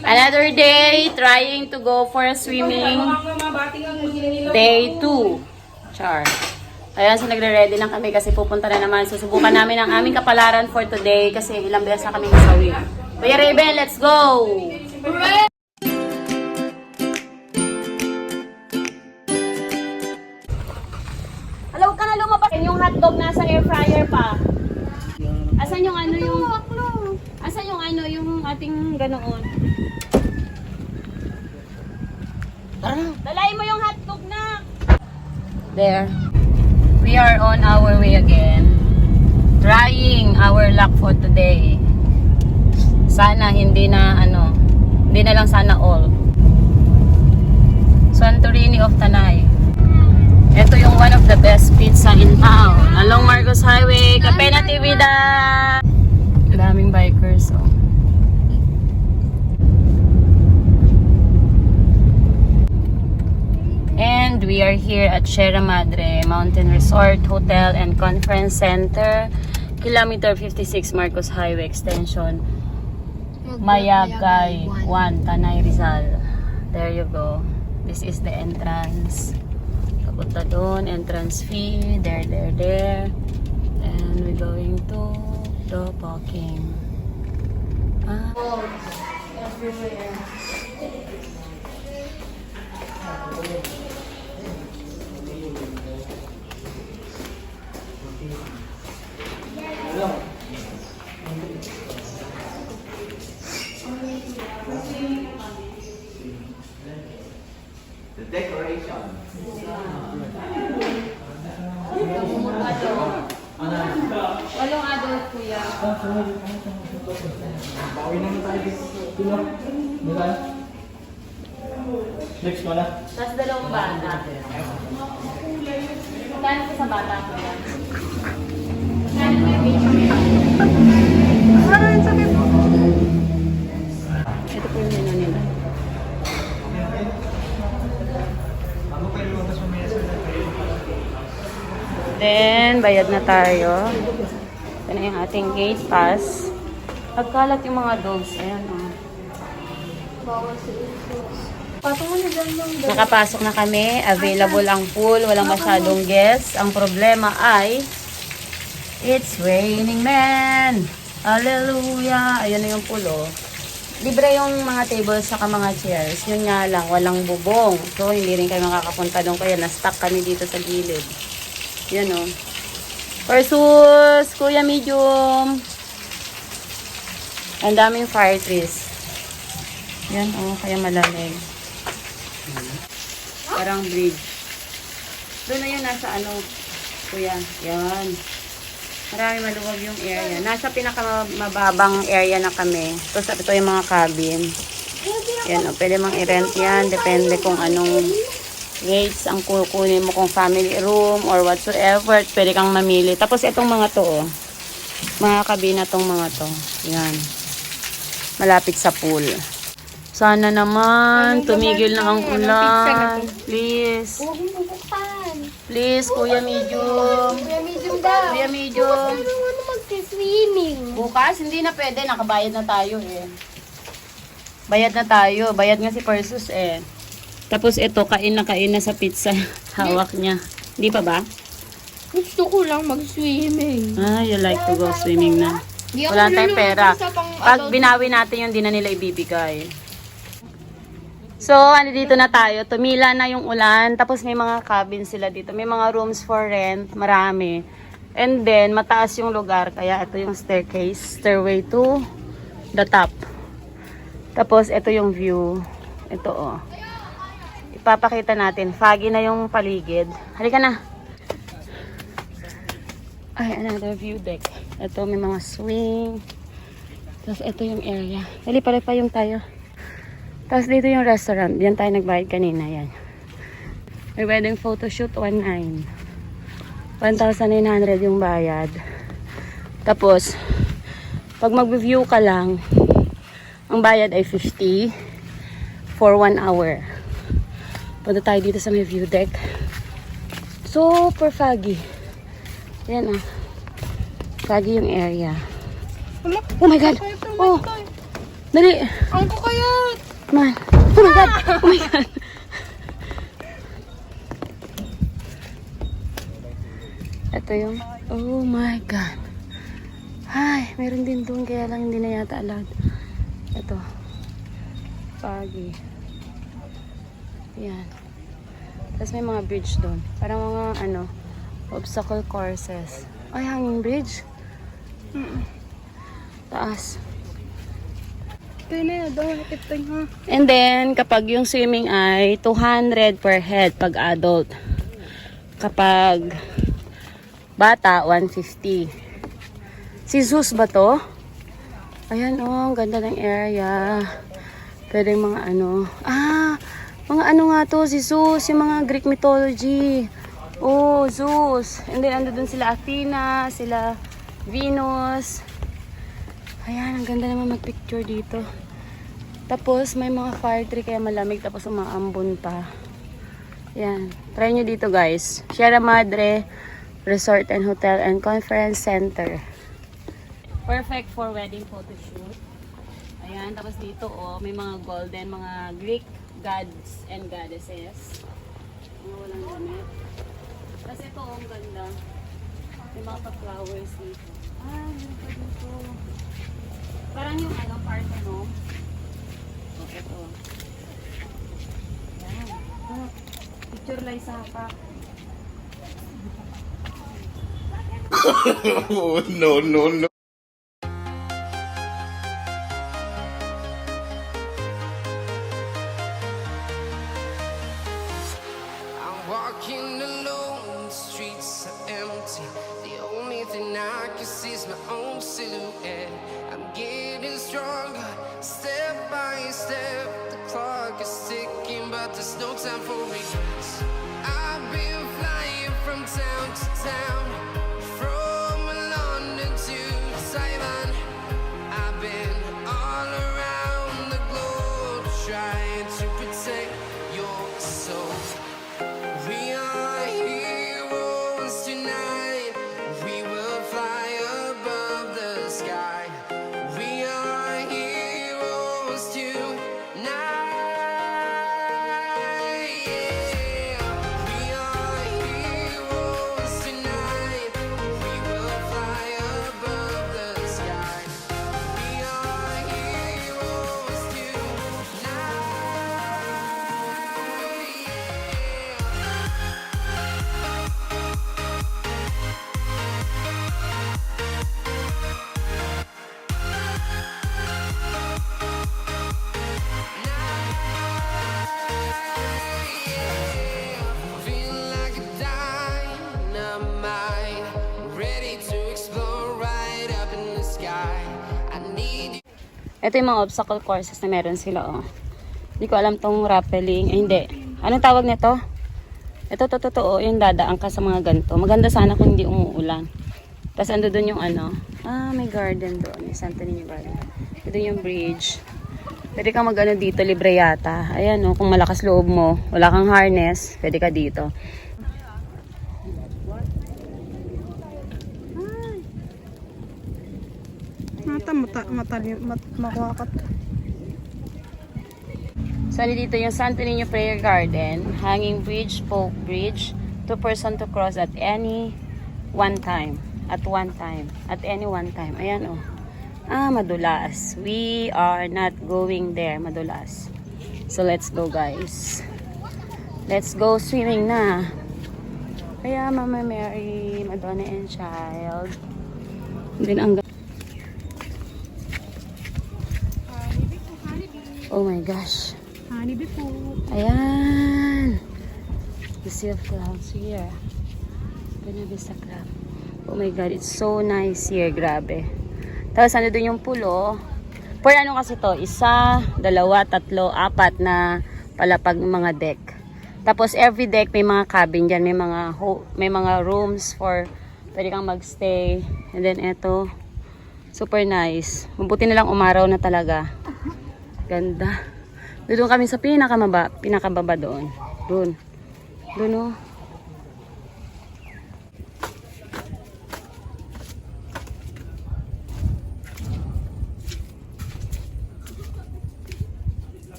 Another day, trying to go for a swimming. Day 2. Char. Ayan, so nagre-ready na kami kasi pupunta na naman. Susubukan namin ang aming kapalaran for today kasi ilang beses na kami nasawi. Kuya Raven, let's go! Hello ka na lumabas. Yung hotdog nasa air fryer pa. Asan yung ano yung... Asan yung ano yung ating ganoon? Dalayin mo yung hotdog na! There. We are on our way again. Trying our luck for today. Sana hindi na ano, hindi na lang sana all. Santorini of Tanay. Ito yung one of the best pizza in town. Along Marcos Highway, Cape Natividad. Daming bikers, oh. And we are here at Sierra Madre Mountain Resort, Hotel and Conference Center, Kilometer 56 Marcos Highway Extension, Mayagay 1, Tanay, Rizal. There you go. This is the entrance. Kapunta doon, entrance fee, there. And we're going to the parking. Everywhere. The decoration. Walong adult, kuya. Bawi naman tayo dito. Diba? Next mo na. Tapos dalawang bata. Magkano ko sa bata, kuya? Magkano ko yung baby? Ito po yung menu nila. Then, bayad na tayo. Ito na yung ating gate pass. Nagkalat yung mga dogs. Ayan, oh. Nakapasok na kami. Available ang pool. Walang masyadong guests. Ang problema ay it's raining, man! Hallelujah! Ayan na yung pool, oh. Libre yung mga tables saka mga chairs. Yun nga lang, walang bubong. So, hindi rin kayo makakapunta doon. Kaya na-stuck kami dito sa gilid. Yan, oh. Versus Kuya Medium. Ang daming fire trees. Yan, oh. Kaya malamig. Parang bridge. Doon na yun, nasa ano, Kuya. Yan. Marami maluwag yung area. Nasa pinakamababang area na kami. Tapos ito yung mga cabin. Yan, oh. Pwede mang i-rent yan. Depende kung anong rates ang kukunin mo, kung family room or whatsoever, pwede kang mamili. Tapos itong mga to, oh, mga kabina tong mga to. Yan. Malapit sa pool. Sana naman, tumigil na ang ulan. Please. Please, Kuya Medium. Kuya Medium daw. Kuya Medium. Ano mag-swimming? Bukas, hindi na pwede. Nakabayad na tayo, eh. Bayad na tayo. Bayad nga si Persus, eh. Tapos ito, kain na sa pizza. Hawak niya. Hindi pa ba? Gusto ko lang mag-swimming. Ah, you like to go swimming na. Wala tayong pera. Pag binawi natin yung di na nila ibibigay. So, dito na tayo. Tumila na yung ulan. Tapos may mga cabin sila dito. May mga rooms for rent. Marami. And then, mataas yung lugar. Kaya ito yung staircase. Stairway to the top. Tapos, ito yung view. Ito, oh. Ipapakita natin. Foggy na yung paligid. Halika na. Ay, another view deck. Ito, may mga swing. Tapos, ito yung area. Dali, pare-pa yung tayo. Tapos, dito yung restaurant. Diyan tayo nagbayad kanina. Yan. May wedding photoshoot, 1,900. 1,900 yung bayad. Tapos, pag mag-view ka lang, ang bayad ay 50 for 1 hour. Punta tayo dito sa may view deck. Super foggy. Yan, ah. Foggy yung area. Oh my God! Oh! Dali! Ang kukayat! Man. Oh my God. Oh my God. Ito yung, oh my God. Ay, meron din doon kaya lang hindi na yata allowed. Ito. Pagi. Yan. Tapos may mga bridge doon. Parang mga ano, obstacle courses. Ay, hanging bridge. Taas. Kaya na, daw ito ha. And then, kapag yung swimming ay 200 per head pag adult. Kapag bata, 150. Si Zeus ba to? Ayan oh, ang ganda ng area. Pwede mga ano. Ah, mga ano nga to, si Zeus, yung mga Greek mythology. Oh, Zeus. And then, ando dun sila Athena, sila Venus. Ayan, ang ganda naman mag-picture dito. Tapos, may mga fire tree kaya malamig. Tapos, umaambon pa. Ayan. Try nyo dito, guys. Sierra Madre Resort and Hotel and Conference Center. Perfect for wedding photo shoot. Ayan. Tapos dito, oh, may mga golden, mga Greek gods and goddesses. Mga walang damit. Tapos ito, oh, ang ganda. May mga pa-flowers dito. Ah, meron pa dito. Parang yung ano, Parthenon. Oh, ito. Ayan. Oh, picture lang sa hapa. Oh, no, no, no. I'm walking alone, the streets are empty. The only thing I can see is my own silhouette. I'm getting stronger, step by step. The clock is ticking, but there's no time for regrets. I've been flying from town to town, from London to Taiwan. I've been all around the globe trying to protect your soul. We are heroes tonight. We will fly above the sky. We are heroes tonight. Yeah. We are heroes tonight. We will fly above the sky. We are heroes tonight. Yeah. Feel like a dynamite, ready to explode right up in the sky. I need you. Ito yung mga obstacle courses na meron sila, oh. Hindi ko alam tong rappelling. Eh, hindi. Anong tawag nito? Ito, totoo, yung dadaan ka sa mga ganito. Maganda sana kung hindi umuulan. Tapos ando doon yung ano. Ah, may garden doon. May Santa Niña Garden. Ito yung bridge. Pwede kang mag-ano dito, libre yata. Ayan, oh, kung malakas loob mo, wala kang harness, pwede ka dito. Makuha So, dito yung Santo Niño Prayer Garden, hanging bridge, folk bridge, 2 person to cross at any one time. At one time. At any one time. Ayan, oh. Ah, madulas. We are not going there. Madulas. So, let's go, guys. Let's go swimming na. Kaya, Mama Mary, Madonna and Child. And then, ang oh my gosh. Honeybee po. Ayan. The sea of clouds here. Buena Vista Club. Oh my God, it's so nice here. Grabe. Tapos ano dun yung pulo. For ano kasi to? 1, 2, 3, 4 na palapag ng mga deck. Tapos every deck may mga cabin dyan. May mga rooms for pwede kang magstay. And then eto. Super nice. Mabuti na lang umaraw na talaga. Ganda. Doon kami sa pinakababa doon. Doon. Doon, oh.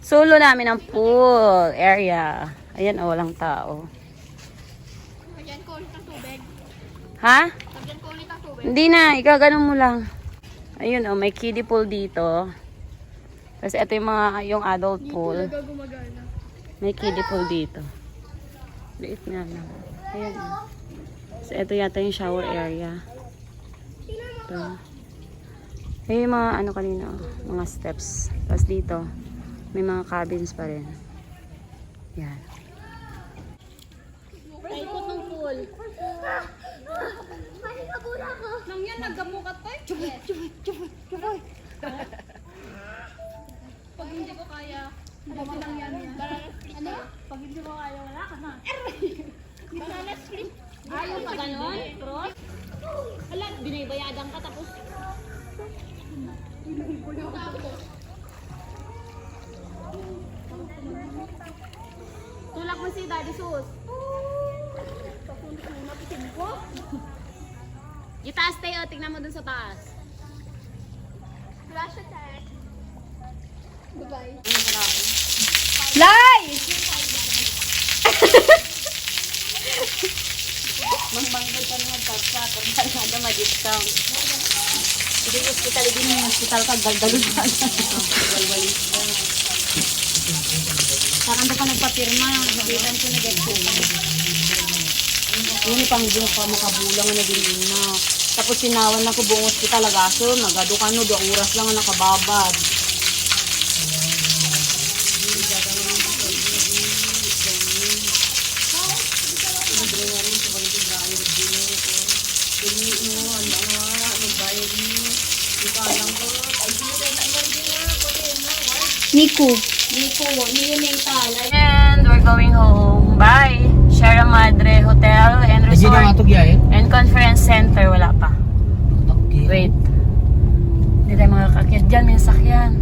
Solo namin ang pool area. Ayan, oh, walang tao. Lagyan ko ulit ang tubig. Ha? Lagyan ko ulit ang tubig. Hindi na, igaganon mo lang. Ayun, oh, may kiddie pool dito. Tapos ito yung mga, yung adult pool. Talaga gumagana. May kiddie pool dito. Liit nga lang. Ayan, oh. So, ito yata yung shower area. Ito. Ayun yung mga, ano kanina, oh, mga steps. Tapos dito, may mga cabins pa rin. Yan. Paikot ng pool. Nang yan, naggamukat pa eh. Chuboy. Pag hindi ko kaya, dami lang yan. Ano? Pag hindi ko kaya, wala ka na. Banana split. Ayaw pa ganon? Cross? Ala, binaybayadan ka tapos. Tulak mo si Daddy Sus. Yung taas tayo, tingnan mo dun sa taas. Flash attack. Goodbye. Lai! Mangbanggol ka naman pagka, pagka nada ma-discount. Hindi hospital, hindi mo hospital ka, galgalun ka. Galgalin ka. Saan ka pa nagpapirma, nabitan ko na get po. Yun pang buong pa makabulang na naging na. Tapos sinawan na ko buong hospital, agaso, nagado ka no, 2 oras lang ang nakababad. Nico. And we're going home. Bye! Sierra Madre Hotel and Hindi na Resort matog ya eh. and Conference Center. Wala pa. Wait. Hindi tayo makakakyat dyan. May sakyan.